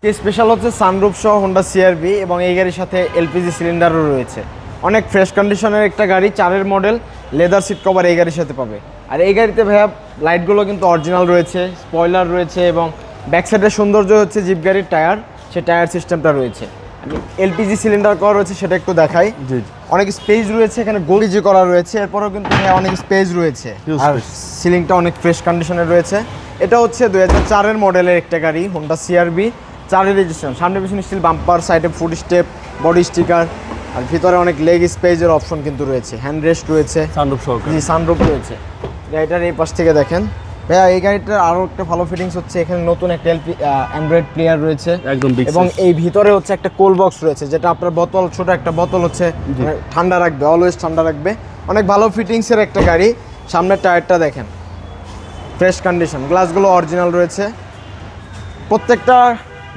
Special হচ্ছে sunroof সহ Honda CR-V এবং এই গাড়ির সাথে এলপিজি সিলিন্ডারও রয়েছে। অনেক ফ্রেশ কন্ডিশনের একটা গাড়ি, 4 মডেল, লেদার সিট কভার এই গাড়ির সাথে পাবে। আর এই গাড়িতে ভাইয়া লাইটগুলো কিন্তু অরিজিনাল রয়েছে, স্পয়লার রয়েছে এবং ব্যাক সাইডের সৌন্দর্য হচ্ছে জিপ গাড়ির টায়ার, সে টায়ার সিস্টেমটা রয়েছে। আমি এলপিজি সিলিন্ডার করা রয়েছে সেটা একটু দেখাই। অনেক স্পেস রয়েছে, এখানে গোলজি করা রয়েছে, এরপরেও কিন্তু অনেক স্পেস রয়েছে আর সিলিংটা অনেক ফ্রেশ কন্ডিশনে রয়েছে। এটা হচ্ছে 2004 মডেলের একটা গাড়ি, হোন্ডা সিআরভি, 4 রেজিস্ট্রেশন। সামনে পিছনে স্টিল বাম্পার, সাইডে ফুড স্টেপ, বডি স্টিকার, আর ভিতরে অনেক লেগ স্পেসের অপশন কিন্তু রয়েছে, হ্যান্ড রেস্ট রয়েছে, সানরুফ রয়েছে। গাড়িটার এই পাশ থেকে দেখেন ভাইয়া, এই গাড়িটার আরও একটা ভালো ফিটিংস হচ্ছে, এখানে নতুন একটা অ্যান্ড্রয়েড প্লেয়ার রয়েছে একদম, এবং এই ভিতরে হচ্ছে একটা কোল্ড বক্স রয়েছে, যেটা আপনার বোতল, ছোট একটা বোতল হচ্ছে ঠান্ডা রাখবে, অলওয়েজ ঠান্ডা রাখবে। অনেক ভালো ফিটিংসের একটা গাড়ি। সামনের টায়ারটা দেখেন ফ্রেশ কন্ডিশন, গ্লাসগুলো অরিজিনাল রয়েছে, প্রত্যেকটা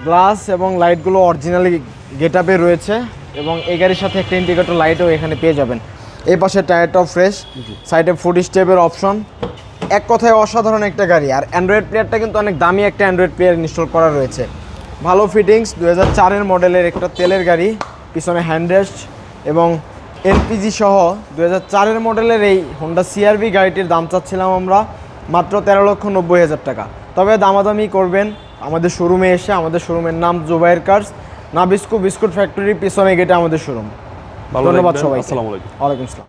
গ্লাস এবং লাইটগুলো অরিজিনালি গেট আপে রয়েছে, এবং এই গাড়ির সাথে একটা ইন্ডিকেটর লাইটও এখানে পেয়ে যাবেন। এই পাশে টায়ারটাও ফ্রেশ, সাইডে ফুড স্টেপের অপশন, এক কথায় অসাধারণ একটা গাড়ি। আর অ্যান্ড্রয়েড প্লেয়ারটা কিন্তু অনেক দামি একটা অ্যান্ড্রয়েড প্লেয়ার ইনস্টল করা রয়েছে, ভালো ফিটিংস। 2004 মডেলের একটা তেলের গাড়ি, পিছনে হ্যান্ডরেস্ট এবং এলপিজি সহ 2004 মডেলের এই হোন্ডা সিআরভি গাড়িটির দাম চাচ্ছিলাম আমরা মাত্র 13,90,000 টাকা। তবে দামাদামি করবেন আমাদের শোরুমে এসে। আমাদের শোরুমের নাম জুবাইর কার্স, নাবিস্কো বিস্কুট ফ্যাক্টরির পিছনে গেটে আমাদের শোরুম। ধন্যবাদ সবাই, আসসালামু আলাইকুম। ওয়ালাইকুম আসসালাম।